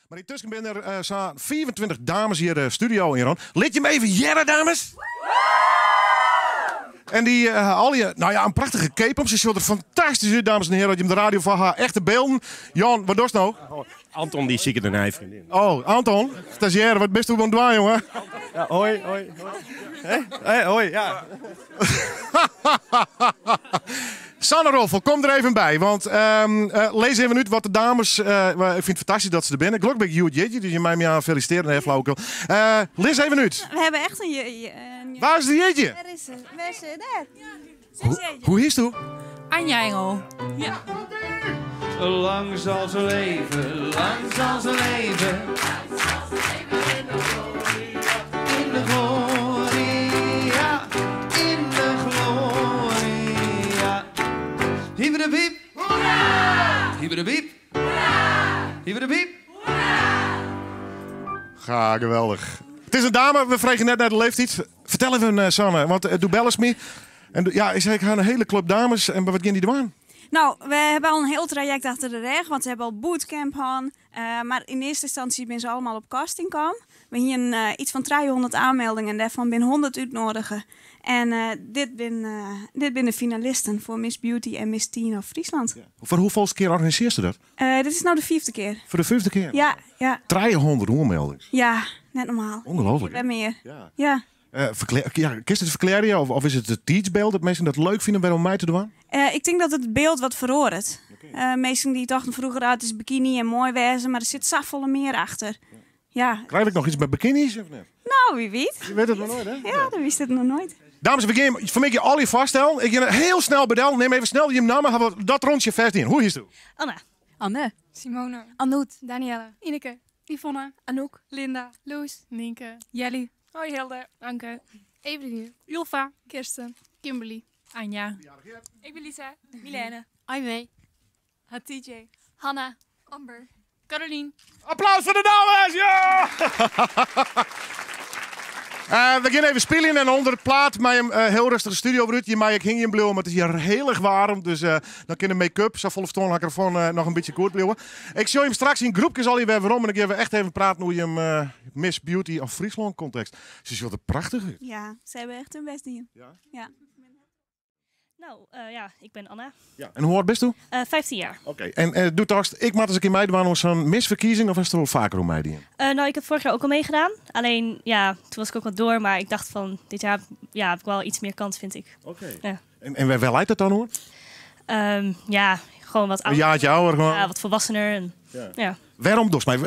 Maar intussen ben er zo'n 24 dames hier de studio in rond. Liet je me even jaren, dames? En die al je, nou ja, een prachtige cape op. Ze zullen er fantastisch uit, dames en heren. Dat je hem de radio van haar echte beelden. Jan, wat doe je nou? Anton die ziek er een vriendin. Oh, Anton, stagiaire, wat best u aan het doen, jongen? Ja, hoi. Hé, hoi, ja. Sanne Roffel, kom er even bij. Want lees even uit wat de dames... ik vind het fantastisch dat ze er zijn. Gelukkig ben ik Joet Jeetje, dus je mij me aan feliciteren. Heel flauwekul. Lees even uit. We hebben echt Waar is de Jeetje? Waar is ze? Waar is ze? Daar. Hoe is het? Anja Engel. Ja. Lang zal ze leven, lang zal ze leven. In de gloria, in de gloria. Hieber de piep, hoera! Hieber de piep, hoera! Hieber de piep. Ga, geweldig. Het is een dame, we vregen net naar de leeftijd. Vertel even, Sanne, want doe bel eens mee. En ja, ik zeg, een hele club dames. En wat gaan die doen? Nou, we hebben al een heel traject achter de rug, want ze hebben al bootcamp gehad. Maar in eerste instantie zijn ze allemaal op casting komen. We hebben iets van 300 aanmeldingen en daarvan zijn 100 uitnodigen. En dit zijn de finalisten voor Miss Beauty en Miss Teen of Friesland. Ja. Voor hoeveelste keer organiseert ze dat? Dit is nou de 5e keer. Voor de 5e keer? Ja, ja. 300 aanmeldingen. Ja, net normaal. Ongelooflijk. En meer. Ja. Ja. Kist het verklaren of is het teachbeeld dat mensen dat leuk vinden om mij te doen? Ik denk dat het beeld wat verhoort. Mensen die dachten vroeger uit is bikini en mooi wezen, maar er zit zoveel meer achter. Ja. Krijg ik nog iets met bikinis of net? Nou, wie weet. Je weet het nog nooit, hè? Ja, dat wist het nog nooit. Dames, we gaan voor mij al je vaststellen. Ik ga heel snel bedel. Neem even snel je namen. Gaan we dat rondje vast in. Hoe is het? Anna. Anne. Simone. Anouk. Danielle. Ineke. Yvonne. Anouk. Linda. Loes. Nienke. Jelly. Hoi Hilde. Anke. Evelien. Julfa. Kirsten. Kimberly. Anja. Ik ben Lisa. Milene. Aimee. Hatice. Hanna. Amber. Caroline. Applaus voor de dames! Ja! We gaan even spelen en onder het plaat met een heel rustige studio bruut. Maar ik hing in blauw, maar het is hier heel erg warm. Dus dan kan de make-up, zo volle stoon hakker van nog een beetje kort blijven. Ik show hem straks in groepjes al weer waarom. En dan gaan we echt even praten hoe je hem Miss Beauty of Friesland context. Ze is wel prachtig. Ja, ze hebben echt hun best in. Ja? Ja. Nou, ja, ik ben Anna. Ja. En hoe oud bist u? 15 jaar. Oké. En doe toch, ik maak eens een keer meedoen aan zo'n misverkiezing of is er wel vaker om meedoen? Nou, ik heb vorig jaar ook al meegedaan. Alleen, ja, toen was ik ook wat door. Maar ik dacht van, dit jaar ja, heb ik wel iets meer kans, vind ik. Oké. Ja. En waar leidt dat dan hoor? Ja, gewoon wat Een ouder. jaartje ouder gewoon? Ja, wat volwassener. En, Ja. ja. Waarom dus? Had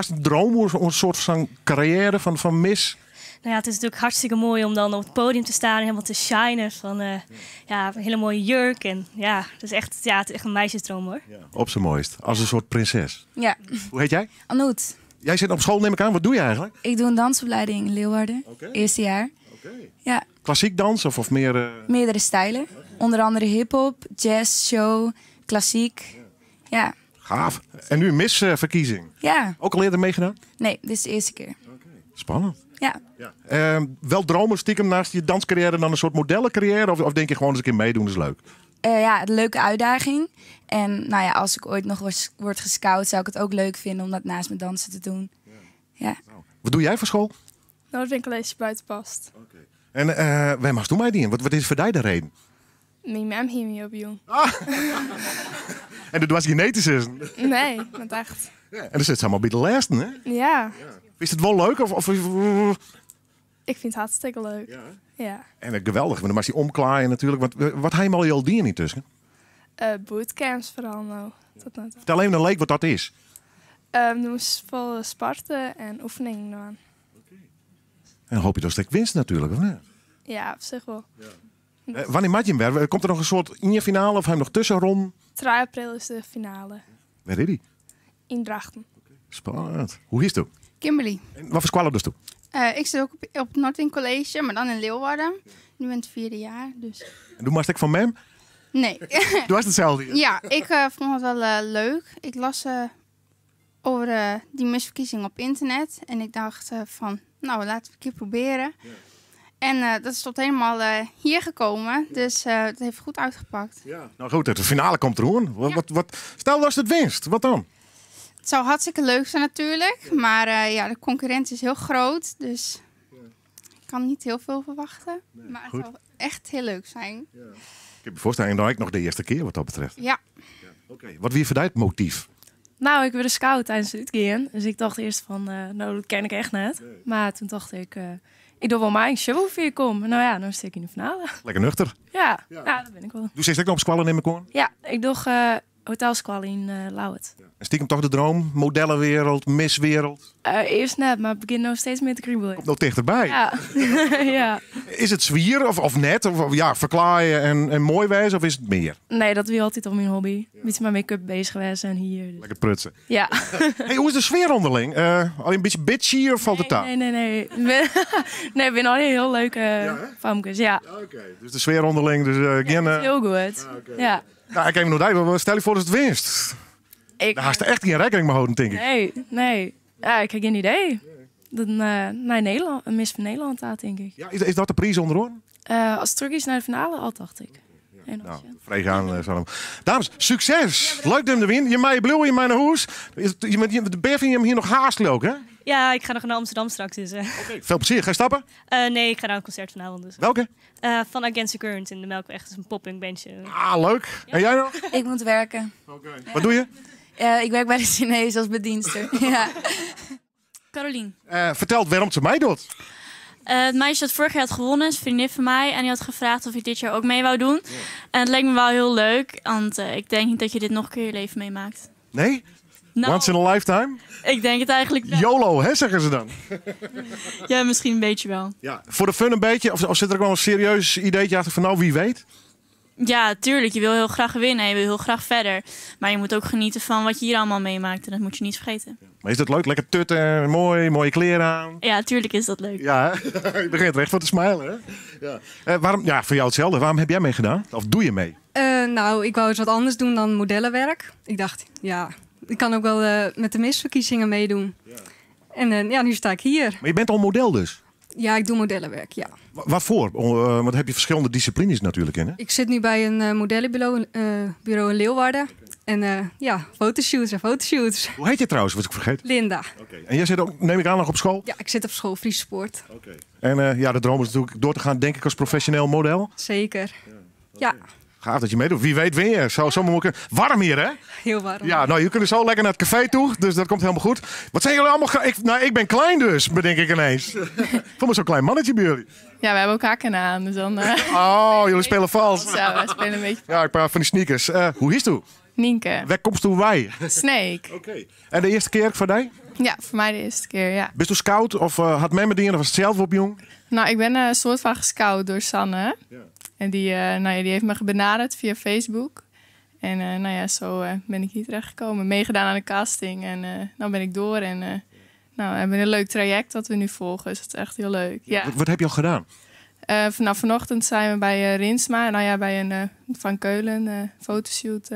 je een droom om een soort van carrière van Miss? Nou ja, het is natuurlijk hartstikke mooi om dan op het podium te staan en helemaal te shinen van ja, een hele mooie jurk. En ja, het is echt een meisjesdroom hoor. Ja. Op zijn mooist. Als een soort prinses. Ja. Hoe heet jij? Anouk. Jij zit op school, neem ik aan. Wat doe je eigenlijk? Ik doe een dansopleiding in Leeuwarden. Eerste jaar. Ja. Klassiek dans of meer... Meerdere stijlen. Onder andere hip-hop, jazz, show, klassiek. Ja. Gaaf. En nu een misverkiezing. Ja. Ook al eerder meegedaan? Nee, dit is de eerste keer. Spannend. Ja. Wel dromen stiekem naast je danscarrière dan een soort modellencarrière? Of denk je gewoon eens een keer meedoen, is leuk? Ja, een leuke uitdaging. En nou ja, als ik ooit nog word gescout, zou ik het ook leuk vinden om dat naast mijn dansen te doen. Ja. Wat doe jij voor school? Noordwinkelleesje buiten past. En waar mag je meedoen? Wat is voor jou de reden? Mijn mam hier me op jong. En dat was genetisch is. Nee, met echt. En dan zit ze allemaal bij de laatste, hè? Ja, Is het wel leuk? Of... ik vind het hartstikke leuk. Ja. En geweldig, want dan mag je omklaaien natuurlijk. Want wat heb je al die intussen? Bootcamps vooral nou. Tot nu toe. Vertel even een leek wat dat is. We moesten vol sporten en oefeningen doen. En dan hoop je dat ik winst natuurlijk, of niet? Ja, op zich wel. Wanneer maak je hem weer? Komt er nog een soort in je finale of heb je hem nog tussenrond? 3 april is de finale. Waar is die? In Drachten. Spannend. Hoe is het? Kimberly. En wat voor squallen dus toe? Ik zit ook op het Noordwing College, maar dan in Leeuwarden. Nu in het 4e jaar, dus... En doe maar ik van mem? Nee. Doe was hetzelfde hier. Ja, ik vond het wel leuk. Ik las over die misverkiezing op internet. En ik dacht van, nou, laten we een keer proberen. Ja. En dat is tot helemaal hier gekomen. Dus het heeft goed uitgepakt. Ja. Nou goed, de finale komt er hoor. Stel dat je het winst, wat dan? zou hartstikke leuk zijn natuurlijk. Maar ja, de concurrentie is heel groot. Dus ik kan niet heel veel verwachten. Maar het zou echt heel leuk zijn. Ik heb me voorstellen, dat ik nog de eerste keer wat dat betreft. Ja. Oké, wat wie voor het motief? Nou, ik werd een scout tijdens het uitgaan. Dus ik dacht eerst van, nou, dat ken ik echt net. Maar toen dacht ik doe wel mijn show of je kom. Nou ja, dan sta ik in de finale. Lekker nuchter. Ja, dat ben ik wel. Doe ze ook nog op squallen in mijn Ja, ik doe hotelsqual in Lauwert. En stiekem toch de droom, modellenwereld, miswereld. Eerst net, maar ik begin nou steeds meer te kriebelen. Komt nog dichterbij. Ja. ja. Is het zwier of net? Of ja, verklaaien en mooi wijzen of is het meer? Nee, dat was altijd al mijn hobby. Beetje met make-up bezig geweest en hier. Dus. Lekker prutsen. Ja. Hey, hoe is de sfeer onderling? Alleen een beetje bitchy of valt het aan? Nee. Nee, ik ben al heel leuke famkes, ja. Oké, dus de sfeer onderling, dus Heel goed. Ja. Nou, ik heb nog niet. Stel je voor dat het winst. Daar haast er echt geen rekening mee houden, denk ik. Nee. Ja, ik heb geen idee. Dan naar Nederland, een mis van Nederland daar, denk ik. Ja, is dat de prijs onderhoor? Als het terug is naar de finale, al dacht ik. Nou, vreeg aan. Dames, succes! Leuk dat je win. Je mij blauw in mijn hoes. De Beving je hem hier nog haast ook, hè? Ja, ik ga nog naar Amsterdam straks. Dus, Veel plezier. Ga je stappen? nee, ik ga naar een concert vanavond. Dus. Welke? Van Against the Current in de Melkweg. Dat is een pop-punk bandje. Ah, leuk. Ja. En jij nog? Ik moet werken. Wat doe je? Ik werk bij de Chinees als bedienster. Ja. Carolien. Vertel waarom ze mij doet. Het meisje dat vorig jaar had gewonnen is een vriendin van mij. En die had gevraagd of ik dit jaar ook mee wou doen. En het leek me wel heel leuk. Want ik denk niet dat je dit nog een keer in je leven meemaakt. Nee? Nou, Once in a lifetime? ik denk het eigenlijk wel. YOLO, hè, zeggen ze dan. Ja, misschien een beetje wel. Ja. Voor de fun een beetje? Of zit er ook wel een serieus ideetje achter van nou, wie weet? Ja, tuurlijk. Je wil heel graag winnen. Je wil heel graag verder. Maar je moet ook genieten van wat je hier allemaal meemaakt. En dat moet je niet vergeten. Maar is dat leuk? Lekker tutten, mooi, mooie kleren aan. Ja, tuurlijk is dat leuk. Ja, je begint er echt van te smilen, hè? Ja. Waarom? Ja, voor jou hetzelfde. Waarom heb jij meegedaan? Of doe je mee? Nou, ik wou eens wat anders doen dan modellenwerk. Ik dacht, ja, ik kan ook wel met de misverkiezingen meedoen. Ja. En ja, nu sta ik hier. Maar je bent al model dus? Ja, ik doe modellenwerk, ja. Wat voor? Want heb je verschillende disciplines natuurlijk in, hè? Ik zit nu bij een modellenbureau bureau in Leeuwarden. En ja, fotoshoots. Hoe heet je trouwens, was ik vergeten? Linda. Okay. En jij zit ook, neem ik aan, nog op school? Ja, ik zit op school Friese Sport. Okay. En ja, de droom is natuurlijk door te gaan, denk ik, als professioneel model. Zeker. Ja. Gaaf dat je meedoet. Wie weet win je. Zo moeilijk. Warm hier, hè? Heel warm. Ja, nou, je kunt zo lekker naar het café toe. Dus dat komt helemaal goed. Wat zijn jullie allemaal... Ik ben klein dus, bedenk ik ineens. Voel me zo'n klein mannetje bij jullie. Ja, we hebben ook hakken aan. Dus dan, Oh, jullie spelen vals. Ja, wij spelen een beetje. Ja, ik praat van die sneakers. Hoe is het? Nienke. Waar komst toe wij? Snake. Oké. En de eerste keer voor jou? Ja, voor mij de eerste keer, ja. Bist u scout of had men met dingen of was het zelf op jong? Nou, ik ben een soort van gescout door Sanne. Ja. En die heeft me benaderd via Facebook. En nou ja, zo ben ik hier terechtgekomen. Meegedaan aan de casting. En nou ben ik door. En nou, we hebben een leuk traject dat we nu volgen. Dus dat is echt heel leuk. Ja. Wat heb je al gedaan? Vanochtend zijn we bij Rinsma. Nou ja, bij een Van Keulen fotoshoot.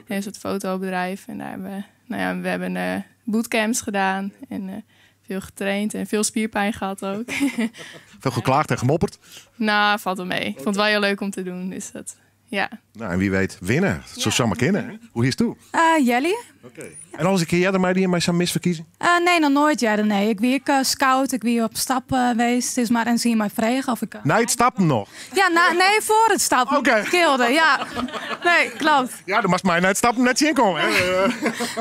Een soort fotobedrijf. En daar hebben we hebben bootcamps gedaan. En veel getraind en veel spierpijn gehad ook. Veel geklaagd en gemopperd? Nou, valt wel mee. Ik vond het wel heel leuk om te doen. Dus dat, ja. Nou, en wie weet winnen. Zo zou maar kennen. Hoe is het toe? Jelly. Okay. En alles een keer jij er mij die in mij zou misverkiezen? Nee, nog nooit. Ja, nee. Ik ben scout, ik ben op stap geweest. Het is maar en zie je mij vregen of ik... Nee, het stappen nog? Ja, nee, voor het stappen. Oké. Kilde, ja. Nee, klopt. Ja, dan mag mij naar het stappen net zien komen.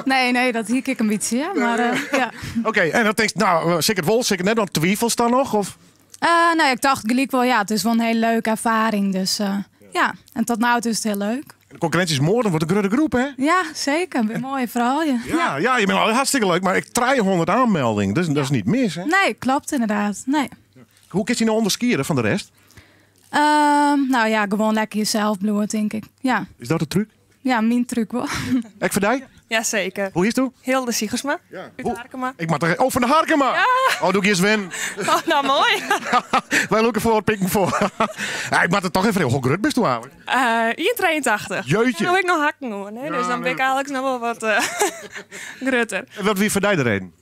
Nee, dat hiek ik een beetje, ja. Maar ja. Oké, en dan denk je, nou, zeker het wol, zeker net, want twijfels dan nog? Of? Nee, ik dacht gelijk wel, ja, het is wel een hele leuke ervaring. Dus ja, en tot nu toe is het heel leuk. De concurrentie is moord, wordt een grote groep, hè? Ja, zeker. Een mooi verhaal, ja. Ja, je bent al hartstikke leuk, maar ik 300 aanmeldingen, dus dat is niet mis, hè? Nee, klopt inderdaad. Nee. Hoe kun je nou onderskieren van de rest? Nou ja, gewoon lekker jezelf bloeien, denk ik. Ja. Is dat de truc? Ja, mijn truc wel. Ik voor die? Jazeker. Hoe is het? Hilde Siegersma. Ja. Uit Harkema. Ik mag er... Oh, van de Harkema! Ja. Oh, doe ik eens win. Oh, nou, mooi. Wij loeken voor, pikken voor. Ja, ik mag het toch even heel goed best toe houden. Hier 83. Jeetje. Dan heb ik nog hakken hoor. Nee? Dus dan ben ik eigenlijk nog wel wat grutter. En wat wie voor die de reden?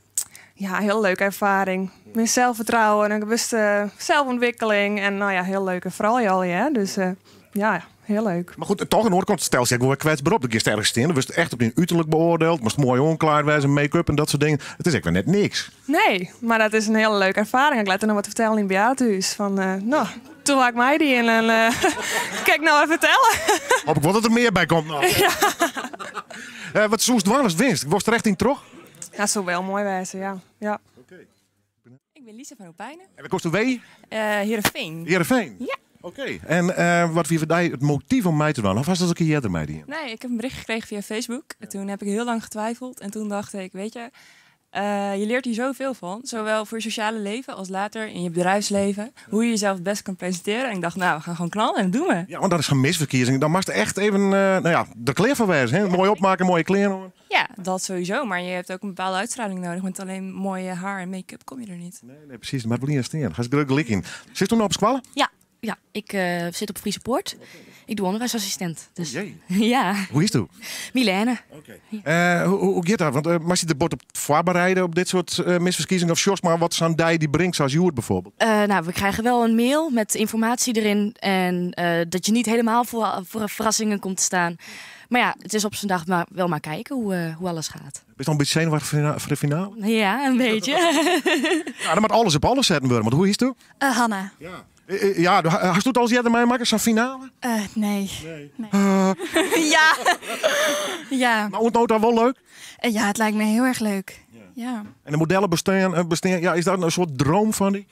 Ja, heel leuke ervaring. Meer zelfvertrouwen en een bewuste zelfontwikkeling. En nou ja, heel leuke vooral al, ja. Dus ja, heel leuk. Maar goed, toch een oorkant stel je gewoon kwetsbaar op. Dan kun je ergens staan. Dan was het echt op een uiterlijk beoordeeld. Moest mooi onklaar wezen, make-up en dat soort dingen. Het is echt weer net niks. Nee, maar dat is een hele leuke ervaring. Ik laat er nog wat vertellen in het bejaardenhuis. Van, nou, toen had ik mij die in en kijk nou even vertellen. Hoop ik wel dat er meer bij komt. Nou. Ja. Wat zoest dwars winst? Was er echt in terug? Ja, zo wel mooi wijzen, ja. Ja. Ik ben Lisa van Opijnen. En wat kost de wee? Heerenveen. Heerenveen? Ja. Oké. En wat wie voor jou het motief om mij te doen? Of was dat ook een keer ermee? Die? Nee, ik heb een bericht gekregen via Facebook. En toen heb ik heel lang getwijfeld. En toen dacht ik, weet je, je leert hier zoveel van. Zowel voor je sociale leven als later in je bedrijfsleven. Hoe je jezelf het best kan presenteren. En ik dacht, nou, we gaan gewoon knallen en dat doen we. Ja, want dat is geen misverkiezing. Dan mag je echt even de kleer van wijzen. Hè? Mooi opmaken, mooie kleren. Ja, dat sowieso. Maar je hebt ook een bepaalde uitstraling nodig. Met alleen mooie haar en make-up kom je er niet. Nee, precies. Maar het wil niet staan. Ga je er gelijk in. Zit toen op squallen? Ja, ik zit op Friese Poort. Ik doe onderwijsassistent. Dus. Jee. Ja. Hoe is het? Milène. Hoe gaat dat? Want mag je de bord op het voorbereiden op dit soort misverkiezingen of shows, maar wat zo'n die brengt, zoals Joert bijvoorbeeld? Nou, we krijgen wel een mail met informatie erin. En dat je niet helemaal voor verrassingen komt te staan. Maar ja, het is op z'n dag wel maar kijken hoe alles gaat. Ben je dan een beetje zenuwachtig voor de finale? Ja, een beetje. Ja, dan moet alles op alles zetten worden. Want hoe is het? Hanna. Ja, hast du het al eens mij maken, zo'n finale? Nee. Ja. Ja. Maar het dan wel leuk? Ja, het lijkt me heel erg leuk. Ja. En de modellen bestaan, ja, is dat een soort droom van die?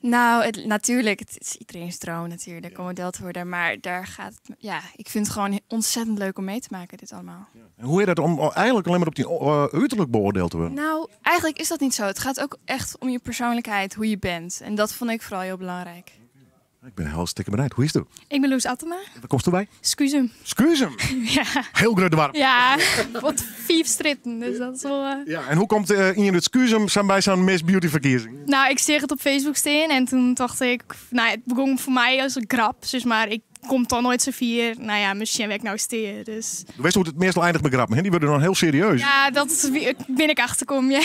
Nou, natuurlijk. Het is iedereen's droom natuurlijk om model te worden. Maar daar gaat het, ja, ik vind het gewoon ontzettend leuk om mee te maken, dit allemaal. En hoe is dat om eigenlijk alleen maar op die uiterlijk beoordeeld te worden? Nou, eigenlijk is dat niet zo. Het gaat ook echt om je persoonlijkheid, hoe je bent. En dat vond ik vooral heel belangrijk. Ik ben hartstikke benieuwd. Hoe is het? Ik ben Loes Attema. Waar komt erbij? Scusum. Scusum? Ja. Heel groot warm. Ja, wat 5 stritten. Dus dat is wel... Ja, en hoe komt in het Scusum bij zo'n Miss Beauty verkiezing? Nou, ik zeg het op Facebook staan en toen dacht ik... Nou, het begon voor mij als een grap. Dus maar ik kom toch nooit zo vier. Nou ja, misschien werk nou steren. Dus... Je weet hoe het meestal eindigt met grappen, hè? Die worden dan heel serieus. Ja, dat is ben ik achterkom, ja.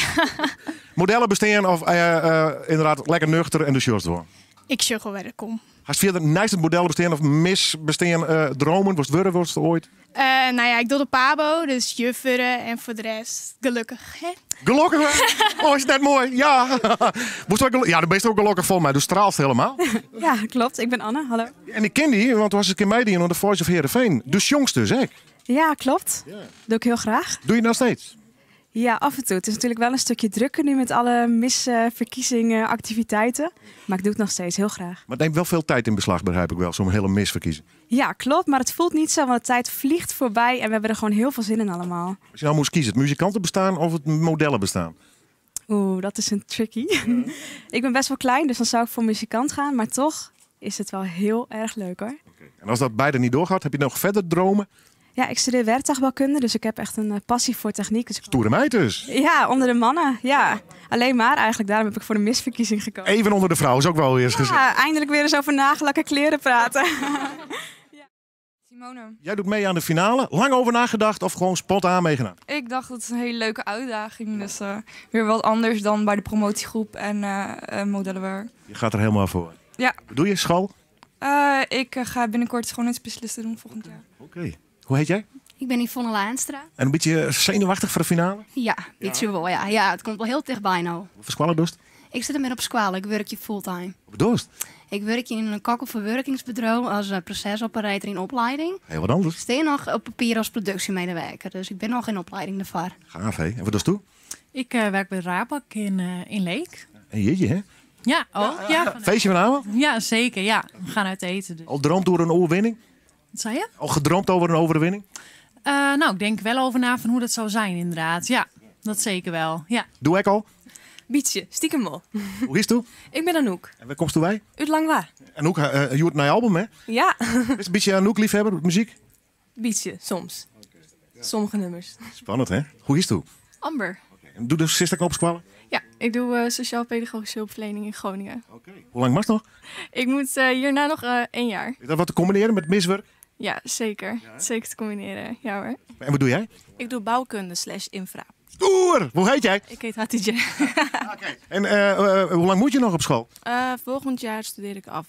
Modellen bestaan of inderdaad lekker nuchter en de shorts door? Ik zeg wel waar ik kom. Had je verder naast het model bestaan of mis bestaan dromen? Was het worden, was het ooit? Nou ja, ik doe de pabo, dus jufferen en voor de rest gelukkig. Hè? Gelukkig? Oh, is dat mooi? Ja. Ja, dan ben je ook gelukkig vol mij. Dus straalt helemaal. Ja, klopt. Ik ben Anne. Hallo. En ik ken die, want toen was ik in meidien onder de Voice of Heerenveen. Dus jongste, zeg. Ja, klopt. Ja. Doe ik heel graag. Doe je nog steeds? Ja, af en toe. Het is natuurlijk wel een stukje drukker nu met alle misverkiezingen, activiteiten. Maar ik doe het nog steeds heel graag. Maar het neemt wel veel tijd in beslag, begrijp ik wel, zo'n hele misverkiezing. Ja, klopt. Maar het voelt niet zo, want de tijd vliegt voorbij en we hebben er gewoon heel veel zin in allemaal. Als je nou moest kiezen, het muzikanten bestaan of het modellen bestaan? Oeh, dat is een tricky. Ik ben best wel klein, dus dan zou ik voor muzikant gaan. Maar toch is het wel heel erg leuk hoor. Okay. En als dat beide niet doorgaat, heb je nog verder dromen? Ja, ik studeer werktuigbouwkunde, dus ik heb echt een passie voor techniek. Dus stoere meid dus. Ja, onder de mannen. Ja, alleen maar eigenlijk. Daarom heb ik voor de misverkiezing gekozen. Even onder de vrouw is ook wel eens gezegd. Ja, eindelijk weer eens over nagelakken kleren praten. Ja. Simone. Jij doet mee aan de finale. Lang over nagedacht of gewoon spontaan meegedaan? Ik dacht dat het een hele leuke uitdaging. Dus weer wat anders dan bij de promotiegroep en modellenwerk. Je gaat er helemaal voor. Ja. Wat doe je? School? Ik ga binnenkort schoonheidsspecialisten doen volgend jaar. Oké. Hoe heet jij? Ik ben Yvonne Laanstra. En een beetje zenuwachtig voor de finale? Ja, beetje wel. Ja. Ja, het komt wel heel dichtbij nou. Hoeveel squallen doe je? Ik zit er met op squalen. Ik werk je fulltime. Wat doe je? Ik werk in een kakkelverwerkingsbedrijf als procesoperator in opleiding. Heel wat anders. Ik sta nog op papier als productiemedewerker. Dus ik ben nog in opleiding daarvoor. Gaaf, hè? En wat doe je? Ik werk bij Rapak in Leek. En jeetje, hè? Ja, ja. Feestje vanavond? Ja, zeker. Ja, we gaan uit eten. Dus. Al droomt over een overwinning? Wat zei je? Al gedroomd over een overwinning? Nou, ik denk wel over na van hoe dat zou zijn, inderdaad. Ja, dat zeker wel. Ja. Doe ik al? Bietje, stiekem wel. Hoe is het? Ik ben Anouk. En waar komst wij? Uit Langwa. Anouk, je hoort naar je album, hè? Ja. Is een beetje Anouk liefhebber, muziek? Bietje, soms. Sommige nummers. Spannend, hè? Hoe is het? Amber. En doe de sister op squallen? Ja, ik doe sociaal-pedagogische hulpverlening in Groningen. Hoe lang mag het nog? Ik moet hierna nog 1 jaar. Is dat wat te combineren met miswerk? Ja, zeker. Ja. Zeker te combineren. Ja hoor. En wat doe jij? Ik doe bouwkunde /infra. Stoer! Hoe heet jij? Ik heet Hatice. En hoe lang moet je nog op school? Volgend jaar studeer ik af.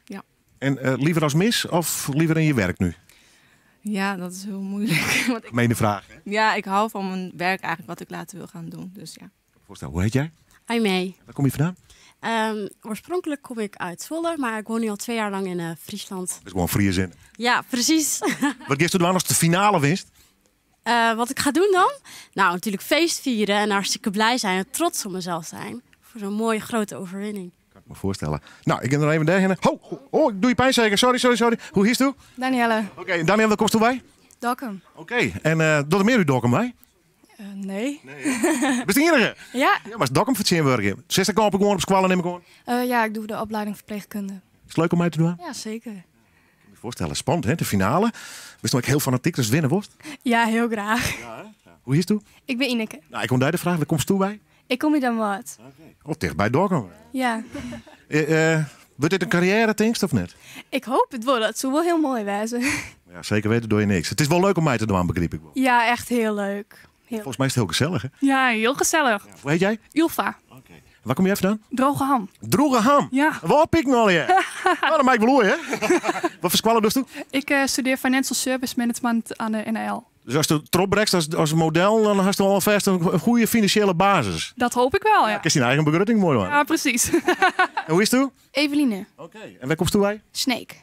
Ja. En liever als mis of liever in je werk nu? Ja, dat is heel moeilijk. Want Gemene vraag. Hè? ja, ik hou van mijn werk eigenlijk wat ik later wil gaan doen. Dus ja. Voorstel, hoe heet jij? Aimee. Waar kom je vandaan? Oorspronkelijk kom ik uit Zwolle, maar ik woon nu al 2 jaar lang in Friesland. Dat is gewoon Fries in. Ja, precies. Wat gisteren doen als de finale winst? Wat ik ga doen dan? Nou, natuurlijk feest vieren en hartstikke blij zijn en trots op mezelf zijn. Voor zo'n mooie grote overwinning. Kan ik me voorstellen. Nou, ik ga er even derheen. Oh, ik doe je pijn zeker. Sorry. Hoe is het? Danielle. Oké, Daniel, waar komst toe bij? Dokkum. Oké, en doe er meer u Dokkum bij? Nee. Bist de enige? Ja. Ja, maar is Dokkum voor het werken? Zes ik gewoon op squallen neem ik gewoon. Ja, ik doe de opleiding verpleegkunde. Is het leuk om mij te doen? Ja, zeker. Kan je voorstellen, spannend hè, de finale. Wist nog heel fanatiek, dus winnen worst. Ja, heel graag. Hoe is het? Ik ben Ineke. Nou, ik kom daar de vraag, waar komst toe bij? Ik kom hier dan wat. Oh, dicht bij Dokkum. Ja. Wordt dit een carrière, denkst of net? Ik hoop het wel. Dat zou wel heel mooi wezen. Ja, zeker weten doe je niks. Het is wel leuk om mij te doen, begreep ik wel. Ja, echt heel leuk. Volgens mij is het heel gezellig, hè? Ja, heel gezellig. Hoe heet jij? Ilva. Waar kom jij vandaan? Droge ham. Droge ham? Ja. Waar pik nou al je? Nou, dan maak ik wel hoor, hè? Wat voor squallen dus toe? Ik studeer Financial Service Management aan de NL. Dus als je erop brengt als model, dan heb je al vast een goede financiële basis. Dat hoop ik wel, ja. Is die eigen begrutting mooi, man. Ja, precies. En hoe is het toe? Eveline. En waar komst toe bij? Snake.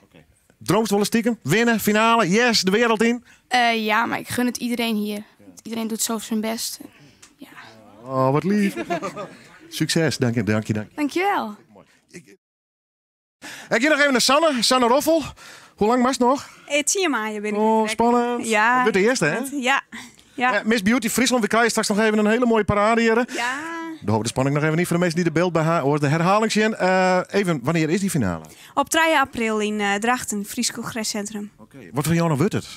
Droomst wel een stiekem? Winnen, finale, yes, de wereld in? Ja, maar ik gun het iedereen hier. Iedereen doet zo zijn best. Oh, wat lief. Succes, dank je. Dankjewel. Ik ga nog even naar Sanne. Sanne Roffel. Hoe lang was het nog? 10 maaien ben ik. Oh, spannend. Ja. Wordt de eerste, hè? Ja. Miss Beauty Friesland, we krijgen straks nog even een hele mooie parade hier. Ja. De hoop de spanning nog even niet voor de mensen die de beeld bij haar horen. De herhaling zien. Even, wanneer is die finale? Op 3 april in Drachten, Fries Congrescentrum. Wat voor jou nou wordt het?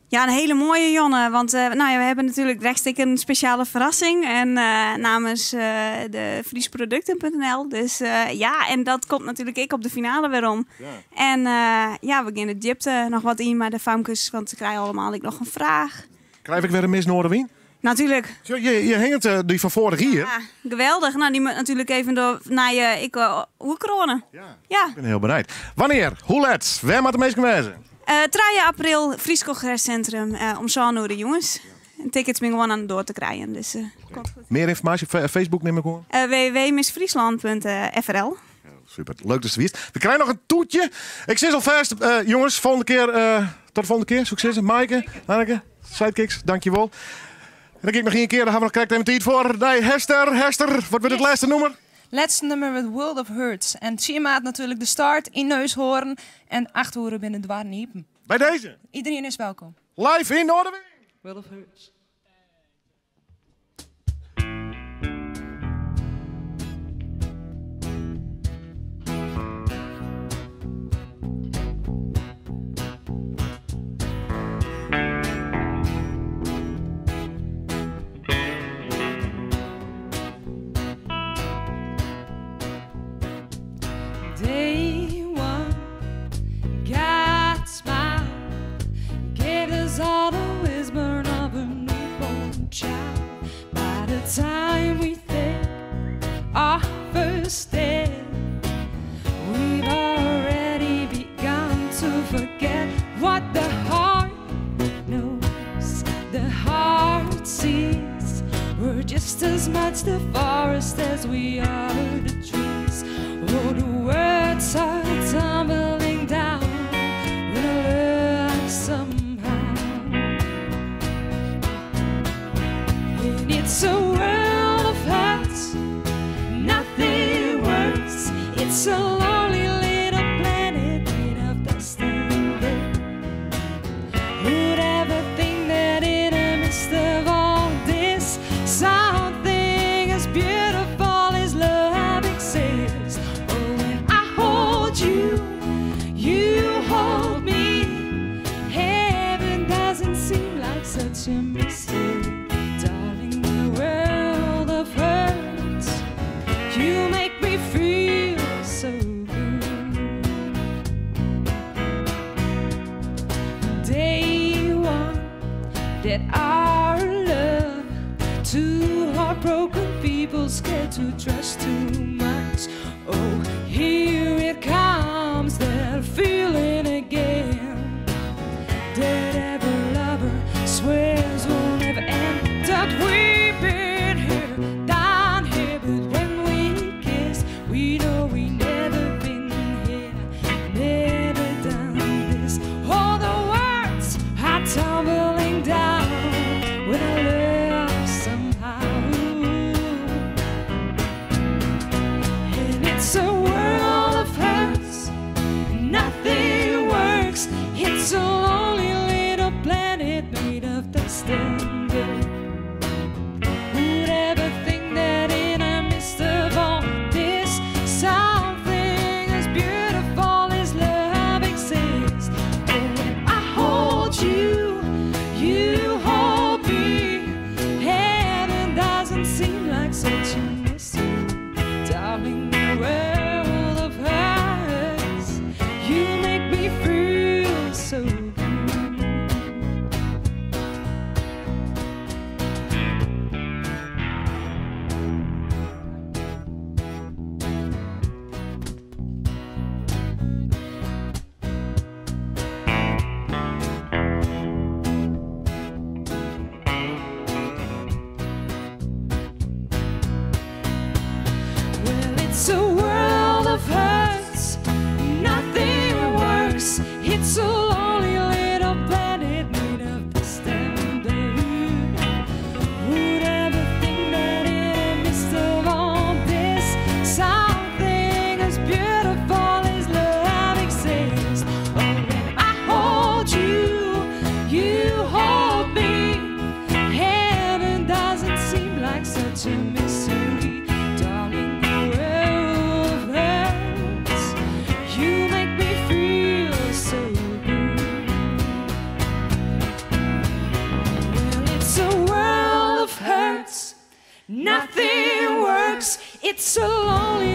Ja, een hele mooie, Jonne. Want we hebben natuurlijk rechtstreeks een speciale verrassing. En namens de friesproducten.nl. Dus en dat komt natuurlijk ik op de finale weer om. Ja. En we gaan het Egypte nog wat in, maar de famkes, want ze krijgen allemaal nog een vraag. Krijg ik weer een Miss Noorderwien? Natuurlijk. Je hangt die van vorig hier. Ja, geweldig. Nou, die moet natuurlijk even door naar je hoekronen. Ja. Ik ben heel benieuwd. Wanneer? Hoe laat? Waar moet de meest wezen? 3 april, Fries Congrescentrum, om 7 uur, jongens. En tickets ben gewoon aan door te krijgen. Dus, komt goed. Meer informatie op Facebook neem ik gewoon. www.missfriesland.frl. Super, leuk dat je wist. We krijgen nog een toetje. Ik zit al vast. Jongens, volgende keer, tot de volgende keer. Succes. Maaike, Hanneke, Sidekicks, dankjewel. En dan kijk ik nog een keer, dan gaan we nog correct even tijd voor. Nee, Hester, wat wordt het laatste nummer? Laatste nummer met World of Hurts. En Tjima natuurlijk de start in Neushoorn. En 8 uur binnen Dwarniepen. Bij deze? Iedereen is welkom. Live in Noorderwijk. World of Hurts. Day one, God smiled, gave us all the wisdom of a newborn child. By the time we take our first step, we've already begun to forget what the heart knows, the heart sees. We're just as much the forest as we are the trees. Oh, the words are tumbling down when I learn somehow. And it's a world of hurts, nothing worse. It's a lonely little planet made of dust and dirt. Who'd ever think that in the midst of all this, something as beautiful as love exists? You hold me. Heaven doesn't seem like such a mystery, darling. The world of hurts, you make me feel so good. Day one, that our love, two heartbroken people scared to trust too much. Oh, here it comes, that feeling like such a mystery. Darling, the world of hurts. You make me feel so good. It's a world of hurts, nothing works. It's a lonely little planet made of dust and blood. Would ever think that in the midst of all this, something as beautiful as love exists? Oh, when I hold you, you hold me. Heaven doesn't seem like such a mystery, darling. Nothing works. It's a lonely